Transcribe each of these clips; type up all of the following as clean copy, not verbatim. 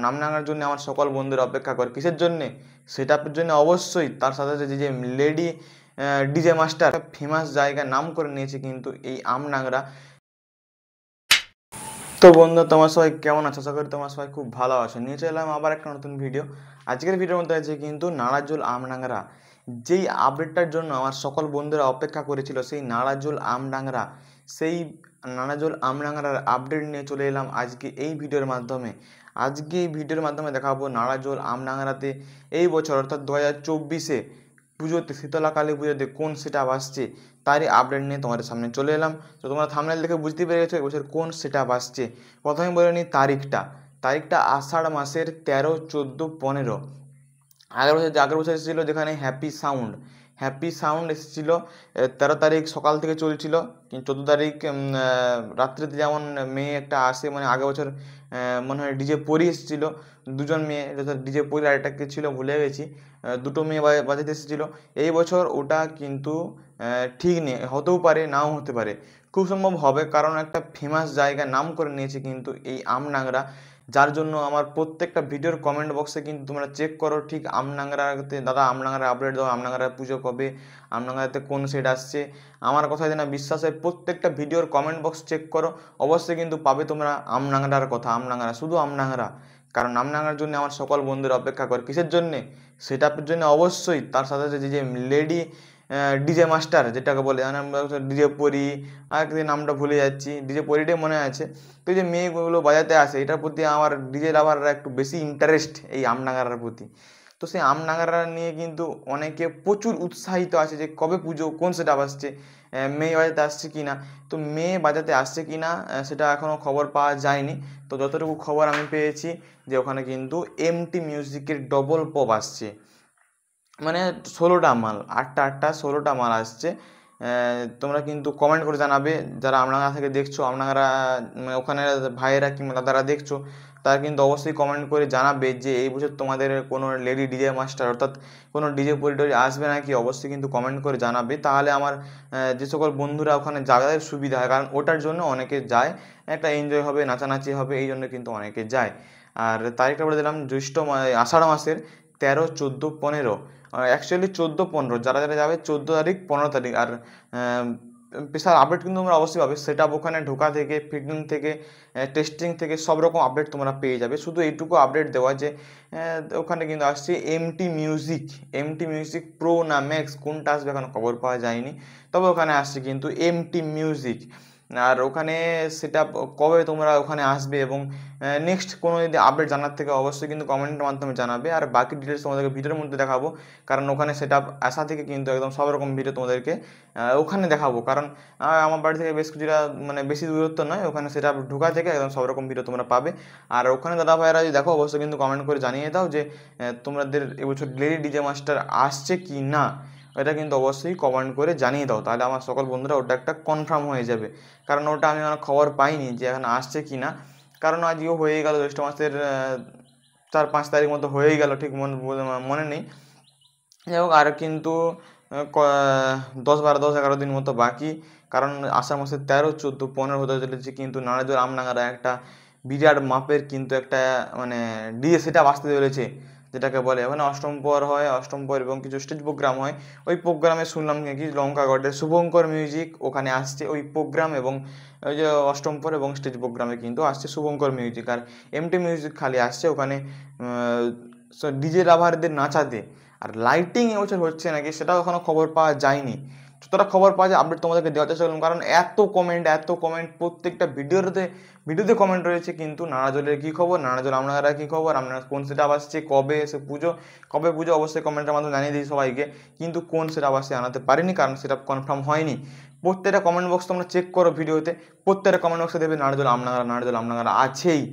আমডাঙ্গার জন্য আমার সকল বন্ধুরা অপেক্ষা করে কিসের জন্যে, সেটআপের জন্য অবশ্যই। তার সাথে সাথে যে লেডি ডিজে মাস্টার ফেমাস জায়গায় নাম করে নিয়েছে কিন্তু এই আমডাংরা। তো বন্ধু তোমার সবাই কেমন আছো? আশা করি তোমার সবাই খুব ভালো আছো। নিয়ে চলে এলাম আবার একটা নতুন ভিডিও। আজকের ভিডিওর মধ্যে আছে কিন্তু নাড়াজোল আমডাংরা, যেই আপডেটটার জন্য আমার সকল বন্ধুরা অপেক্ষা করেছিল, সেই নাড়াজোল আমডাংরা, সেই নাড়াজোল আমডাংরার আপডেট নিয়ে চলে এলাম আজকে এই ভিডিওর মাধ্যমে। আজকে এই ভিডিওর মাধ্যমে দেখাবো নাড়াজোল আমডাংরাতে এই বছর অর্থাৎ 2024-এ পুজোতে, শীতলা কালী পুজোতে কোন সেটআপ আসছে তারই আপডেট নিয়ে তোমাদের সামনে চলে এলাম। তো তোমরা থাম্বনেল দেখে বুঝতে পেরেছো এবছর কোন সেটআপ আসছে। প্রথমে বলে নিই তারিখটা আষাঢ় মাসের 13, 14, 15। আগের বছর এসেছিলো যেখানে হ্যাপি সাউন্ড এসেছিলো 13 তারিখ সকাল থেকে চলছিল, কিন্তু 14 তারিখ রাত্রিতে যেমন মেয়ে একটা আসে, মানে আগের বছর মনে হয় ডিজে পরি এসেছিলো, দুজন মেয়ে, ডিজে পরি আর একটা ছিল ভুলে গেছি, দুটো মেয়ে বাজাতে এসেছিলো। এই বছর ওটা কিন্তু ঠিক নেই, হতেও পারে নাও হতে পারে, খুব সম্ভব হবে, কারণ একটা ফেমাস জায়গায় নাম করে নিয়েছে কিন্তু এই আমডাংরা। যার জন্য আমার প্রত্যেকটা ভিডিওর কমেন্ট বক্সে কিন্তু তোমরা চেক করো ঠিক আমডাংরাতে, দাদা আমডাংরা আপডেট দাও, আমডাংরা পুজো কবে, আমডাংরাতে কোন সেট আসছে। আমার কথায় যেন বিশ্বাস হয়, প্রত্যেকটা ভিডিওর কমেন্ট বক্স চেক করো, অবশ্যই কিন্তু পাবে তোমরা আমডাংরার কথা, আমডাংরা শুধু আমডাংরা। কারণ আমডাংরার জন্য আমার সকল বন্ধুরা অপেক্ষা করে কিসের জন্যে, সেটআপের জন্য অবশ্যই। তার সাথে সাথে যে লেডি ডিজে মাস্টার যেটাকে বলে, ডিজে পরি, আর নামটা ভুলে যাচ্ছি, ডিজে পরিটাই মনে আছে। তো এই যে মেয়েগুলো বাজাতে আসে, এটার প্রতি আমার ডিজে লাভাররা একটু বেশি ইন্টারেস্ট এই আমডাংরার প্রতি। তো সেই আমডাংরা নিয়ে কিন্তু অনেকে প্রচুর উৎসাহিত আছে যে কবে পুজো, কোন সেটআপ আসছে, মেয়ে বাজাতে আসছে কি না। তো মেয়ে বাজাতে আসছে কি না সেটা এখনও খবর পাওয়া যায়নি। তো যতটুকু খবর আমি পেয়েছি যে ওখানে কিন্তু এমটি মিউজিকের ডবল পপ আসছে, মানে 16টা মাল, 8টা 16টা মাল আসছে। তোমরা কিন্তু কমেন্ট করে জানাবে যারা আমডাঙ্গা থেকে দেখছো, আমডাঙ্গা ওখানে ভাইয়েরা কিংবা দাদারা দেখছো, তারা কিন্তু অবশ্যই কমেন্ট করে জানাবে যে এই বছর তোমাদের কোনো লেডি ডিজে মাস্টার অর্থাৎ কোনো ডিজে পরিটরি আসবে নাকি। অবশ্যই কিন্তু কমেন্ট করে জানাবে, তাহলে আমার যে সকল বন্ধুরা ওখানে যাদের সুবিধা হয়, কারণ ওটার জন্য অনেকে যায়, একটা এনজয় হবে, নাচানাচি হবে, এই জন্য কিন্তু অনেকে যায়। আর তারিখটা বলে দিলাম আষাঢ় মাসের 13, 14, 15। অ্যাকচুয়ালি 14, 15 যারা যারা যাবে 14 তারিখ 15 তারিখ। আর স্পেশাল আপডেট কিন্তু তোমরা অবশ্যই পাবে, সেটা ওখানে ঢোকা থেকে, ফিটিং থেকে, টেস্টিং থেকে সব রকম আপডেট তোমরা পেয়ে যাবে। শুধু এইটুকু আপডেট দেওয়া যে ওখানে কিন্তু আসছে এমটি মিউজিক প্রো না ম্যাক্স, কোনটা আসবে এখনো খবর পাওয়া যায়নি, তবে ওখানে আসছে কিন্তু এমটি মিউজিক। আর ওখানে সেটা কবে তোমরা ওখানে আসবে এবং নেক্সট কোনো যদি আপডেট জানার থেকে অবশ্যই কিন্তু কমেন্টের মাধ্যমে জানাবে। আর বাকি ডিটেলস তোমাদেরকে ভিডিওর মধ্যে দেখাবো, কারণ ওখানে সেটা আসা থেকে কিন্তু একদম সব রকম ভিডিও তোমাদেরকে ওখানে দেখাবো। কারণ আমার বাড়ি থেকে বেশ কিছুটা, মানে বেশি দূরত্ব নয়, ওখানে সেটা ঢোকা থেকে একদম সব রকম ভিডিও তোমরা পাবে। আর ওখানে দাদা ভাইয়েরা যদি দেখো অবশ্যই কিন্তু কমেন্ট করে জানিয়ে দাও যে তোমাদের এবছর লেডি ডিজে মাস্টার আসছে কি না, এটা কিন্তু অবশ্যই কমেন্ট করে জানিয়ে দাও, তাহলে আমার সকল বন্ধুরা ওটা একটা কনফার্ম হয়ে যাবে। কারণ ওটা আমি আমার খবর পাইনি যে এখন আসছে কি না, কারণ আজকেও হয়ে গেল জ্যৈষ্ঠ মাসের 4-5 তারিখ মতো হয়েই গেল, ঠিক মনে নেই। যাই হোক, আর কিন্তু 10, 12, 10, 11 দিন মতো বাকি, কারণ আষাঢ় মাসের 13, 14, 15 হতে চলেছে কিন্তু নাড়াজোড় আমডাঙ্গারা একটা বিরাট মাপের কিন্তু একটা মানে ডিজে সেটআপ আসতে চলেছে, যেটাকে বলে ওখানে অষ্টম পর এবং কিছু স্টেজ প্রোগ্রাম হয়। ওই প্রোগ্রামে শুনলাম নাকি লঙ্কাগড়ের শুভঙ্কর মিউজিক ওখানে আসছে ওই প্রোগ্রাম, এবং ওই যে অষ্টম পর এবং স্টেজ প্রোগ্রামে কিন্তু আসছে শুভঙ্কর মিউজিক। আর এমটি মিউজিক খালি আসছে ওখানে ডিজে লাভারদের নাচাতে। আর লাইটিং এবছর হচ্ছে নাকি সেটাও এখনও খবর পাওয়া যায়নি, যতটা খবর পাওয়া যায় আপডেট তোমাদেরকে দেওয়ার চেষ্টা করলাম, কারণ এত কমেন্ট প্রত্যেকটা ভিডিওতে কমেন্ট রয়েছে কিন্তু নাড়াজোলের কী খবর, নাড়াজোল আপনারা কী খবর, আপনারা কোন সেটআপ আসছে, কবে পুজো অবশ্যই কমেন্টের মাধ্যমে জানিয়ে দিই সবাইকে, কিন্তু কোন সেটআপ আসছে জানাতে পারিনি, কারণ সেটআপ কনফার্ম হয়নি। প্রত্যেকটা কমেন্ট বক্স তোমরা চেক করো ভিডিওতে, প্রত্যেকটা কমেন্ট বক্সে দেবে নাড়াজোল আপনারা আছেই।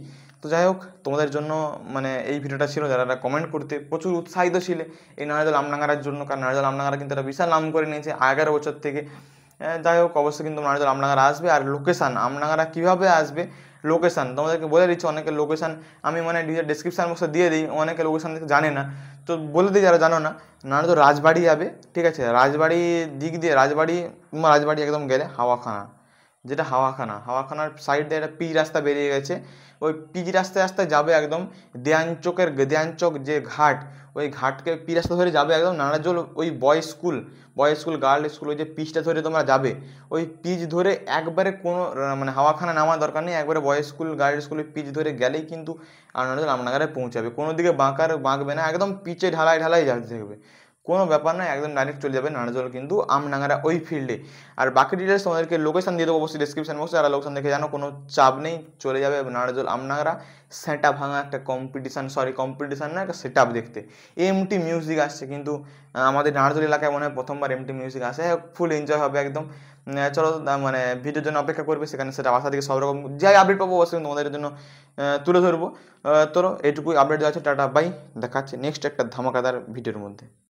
তো যাই হোক, তোমাদের জন্য মানে এই ভিডিওটা ছিল, যারা কমেন্ট করতে প্রচুর উৎসাহিত ছিলে এই নাড়াজোল আমডাঙ্গার জন্য, কারণ নাড়াজোল আমডাঙ্গারা কিন্তু একটা বিশাল নাম করে নিয়েছে 11 বছর থেকে। যাই হোক, অবশ্যই কিন্তু নাড়াজোল আমডাঙ্গারা আসবে। আর লোকেশান আমডাঙ্গারা কীভাবে আসবে, লোকেশান তোমাদেরকে বলে দিচ্ছি, অনেকে লোকেশান আমি মানে ডিসক্রিপশান বক্সে দিয়ে দিই, অনেকে লোকেশান জানে না, তো বলে দিই যারা জানো না। নাড়াজোল রাজবাড়ি যাবে, ঠিক আছে, রাজবাড়ি দিক দিয়ে রাজবাড়ি একদম গেলে হাওয়াখানা, যেটা হাওয়াখানার সাইড দিয়ে একটা পিচ রাস্তা বেরিয়ে গেছে। ওই পিচ রাস্তায় রাস্তায় যাবে একদম দেয়ানচক যে ঘাট, ওই ঘাটকে পিচ রাস্তা ধরে যাবে একদম নারাজল ওই বয়েজ স্কুল গার্লস স্কুল, ওই যে পিচটা ধরে তোমরা যাবে, ওই পিচ ধরে একবারে কোনো মানে হাওয়াখানা নামার দরকার নেই, একবারে বয়েজ স্কুল গার্লস স্কুলের পিচ ধরে গেলেই কিন্তু নারাজল আমনাগারে পৌঁছাবে। কোনো দিকে বাঁকবে না, একদম পিচে ঢালাই যাতে থাকবে, কোনো ব্যাপার নয়, একদম ডাইরেক্ট চলে যাবে নারাজল কিন্তু আমডাঙ্গারা ওই ফিল্ডে। আর বাকি ডিটেলস তোমাদেরকে লোকেশন দিয়ে দেবো অবশ্যই ডিসক্রিপশন বক্সে, আর লোকেশন দেখে জানো, কোনো চাপ নেই, চলে যাবে নারাজল আমডাঙ্গারা সেটা ভাঙা একটা কম্পিটিশন না, একটা সেট আপ দেখতে। এমটি মিউজিক আসছে কিন্তু আমাদের নারাজল এলাকায় মনে হয় প্রথমবার এমটি মিউজিক আসে, ফুল এনজয় হবে একদম। চলো মানে ভিডিওর জন্য অপেক্ষা করবে, সেখানে সেটা বাসা থেকে সব রকম যাই আপডেট পাবো অবশ্যই তোমাদের জন্য তুলে ধরবো। তো এইটুকুই আপডেট দেওয়া আছে, টাটা বাই, দেখাচ্ছে নেক্সট একটা ধামাকাদার ভিডিওর মধ্যে।